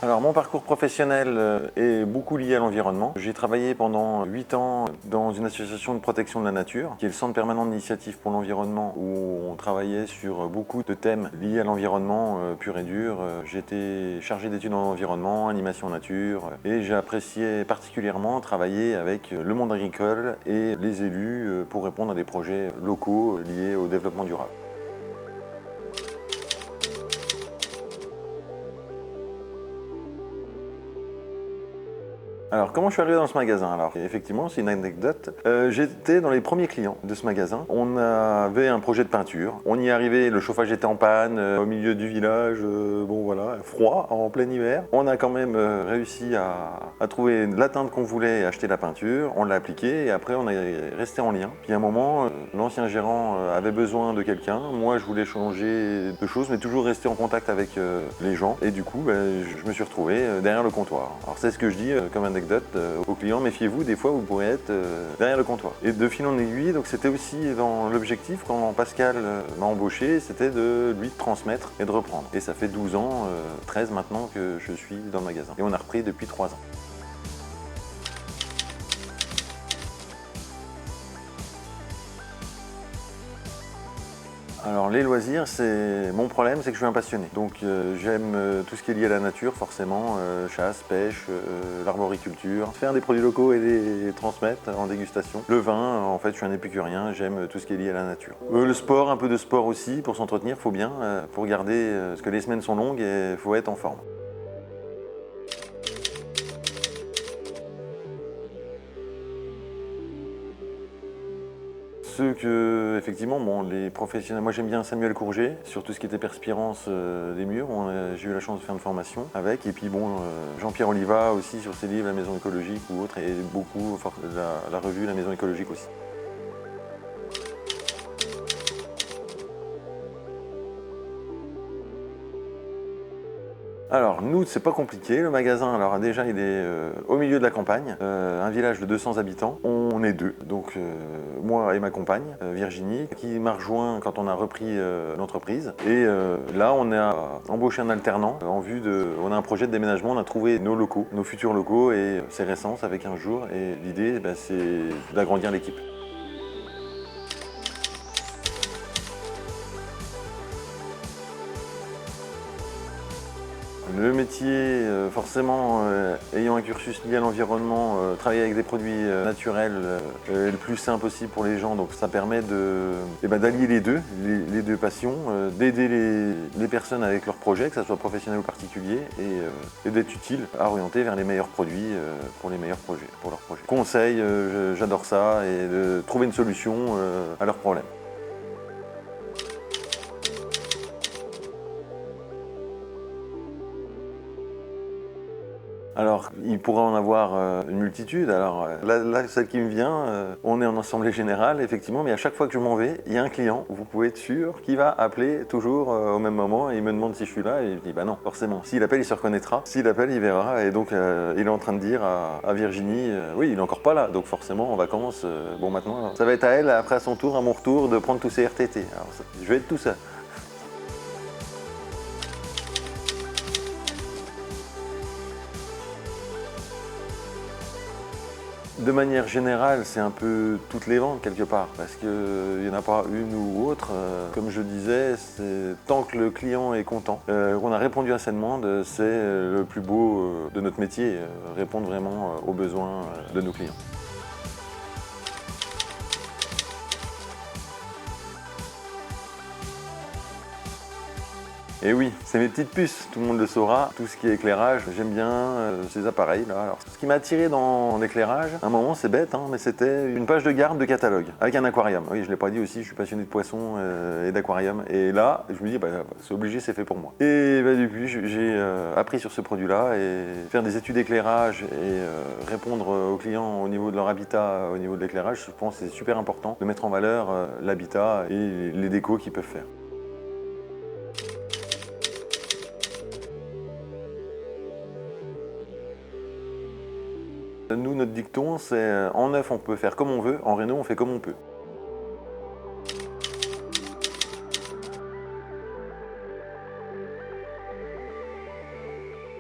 Alors mon parcours professionnel est beaucoup lié à l'environnement. J'ai travaillé pendant 8 ans dans une association de protection de la nature, qui est le Centre permanent d'initiative pour l'environnement, où on travaillait sur beaucoup de thèmes liés à l'environnement pur et dur. J'étais chargé d'études en environnement, animation nature, et j'ai apprécié particulièrement travailler avec le monde agricole et les élus pour répondre à des projets locaux liés au développement durable. Alors, comment je suis arrivé dans ce magasin? Alors, effectivement, c'est une anecdote. J'étais dans les premiers clients de ce magasin. On avait un projet de peinture. On y est arrivé, le chauffage était en panne, au milieu du village, bon voilà, froid, en plein hiver. On a quand même réussi à trouver la teinte qu'on voulait et acheter la peinture. On l'a appliquée et après, on est resté en lien. Puis à un moment, l'ancien gérant avait besoin de quelqu'un. Moi, je voulais changer de choses, mais toujours rester en contact avec les gens. Et du coup, je me suis retrouvé derrière le comptoir. Alors, c'est ce que je dis comme anecdote aux clients, méfiez-vous, des fois vous pourrez être derrière le comptoir. Et de fil en aiguille, donc c'était aussi dans l'objectif, quand Pascal m'a embauché, c'était de lui transmettre et de reprendre. Et ça fait 12 ans, 13 maintenant que je suis dans le magasin. Et on a repris depuis 3 ans. Alors les loisirs, c'est mon problème, c'est que je suis un passionné. Donc j'aime tout ce qui est lié à la nature, forcément, chasse, pêche, l'arboriculture, faire des produits locaux et les transmettre en dégustation. Le vin, en fait, je suis un épicurien, j'aime tout ce qui est lié à la nature. Le sport, un peu de sport aussi, pour s'entretenir, faut bien, pour garder, parce que les semaines sont longues et il faut être en forme. Ceux que, effectivement, bon, les professionnels, moi j'aime bien Samuel Courget, sur tout ce qui était perspirance des murs, j'ai eu la chance de faire une formation avec, et puis bon, Jean-Pierre Oliva aussi sur ses livres, La Maison écologique ou autre, et beaucoup, la revue La Maison écologique aussi. Alors nous, c'est pas compliqué, le magasin, alors déjà il est au milieu de la campagne, un village de 200 habitants, on est deux, donc moi et ma compagne Virginie, qui m'a rejoint quand on a repris l'entreprise, et là on a embauché un alternant en vue on a un projet de déménagement, on a trouvé nos locaux, nos futurs locaux, et c'est récent, ça fait 15 jours, et l'idée c'est d'agrandir l'équipe. Le métier, forcément, ayant un cursus lié à l'environnement, travailler avec des produits naturels est le plus simple possible pour les gens. Donc ça permet d'allier les deux passions, d'aider les personnes avec leurs projets, que ce soit professionnel ou particulier, et d'être utile à orienter vers les meilleurs produits pour les meilleurs projets, pour leurs projets. Conseil, j'adore ça, et de trouver une solution à leurs problèmes. Alors, il pourrait en avoir une multitude. Alors là, celle qui me vient, on est en assemblée générale, effectivement, mais à chaque fois que je m'en vais, il y a un client, vous pouvez être sûr, qui va appeler toujours au même moment, et il me demande si je suis là, et je dis bah non, forcément. S'il appelle, il se reconnaîtra. S'il appelle, il verra, et donc il est en train de dire à Virginie, oui, il est encore pas là, donc forcément, en vacances, bon maintenant, ça va être à elle, après à son tour, à mon retour, de prendre tous ses RTT. Alors, je vais être tout seul. De manière générale, c'est un peu toutes les ventes quelque part, parce qu'il n'y en a pas une ou autre. Comme je disais, tant que le client est content, qu'on a répondu à sa demande, c'est le plus beau de notre métier, répondre vraiment aux besoins de nos clients. Et oui, c'est mes petites puces, tout le monde le saura. Tout ce qui est éclairage, j'aime bien ces appareils-là. Alors, ce qui m'a attiré dans l'éclairage, à un moment c'est bête, hein, mais c'était une page de garde de catalogue, avec un aquarium. Oui, je ne l'ai pas dit aussi, je suis passionné de poissons et d'aquarium. Et là, je me dis, c'est obligé, c'est fait pour moi. Et depuis, j'ai appris sur ce produit-là, et faire des études d'éclairage et répondre aux clients au niveau de leur habitat, au niveau de l'éclairage, je pense que c'est super important de mettre en valeur l'habitat et les décos qu'ils peuvent faire. Nous, notre dicton, c'est en neuf, on peut faire comme on veut, en réno, on fait comme on peut.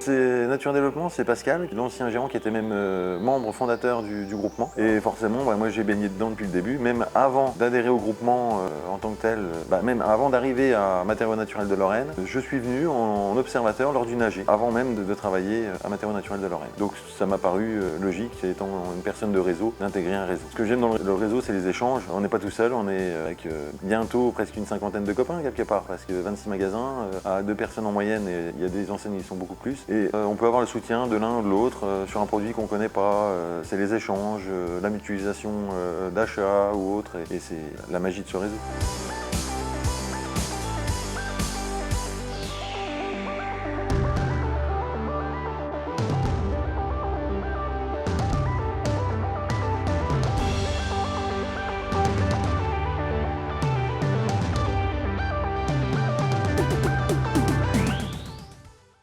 C'est Nature Développement, c'est Pascal, l'ancien gérant qui était même membre fondateur du groupement. Et forcément, moi j'ai baigné dedans depuis le début, même avant d'adhérer au groupement en tant que tel, même avant d'arriver à Matériaux Naturels de Lorraine, je suis venu en observateur lors du AG, avant même de travailler à Matériaux Naturels de Lorraine. Donc ça m'a paru logique, étant une personne de réseau, d'intégrer un réseau. Ce que j'aime dans le réseau, c'est les échanges. On n'est pas tout seul, on est avec bientôt presque une cinquantaine de copains quelque part, parce que 26 magasins, à 2 personnes en moyenne, et il y a des enseignes qui sont beaucoup plus. Et on peut avoir le soutien de l'un ou de l'autre sur un produit qu'on ne connaît pas. C'est les échanges, la mutualisation d'achat ou autre, et c'est la magie de ce réseau.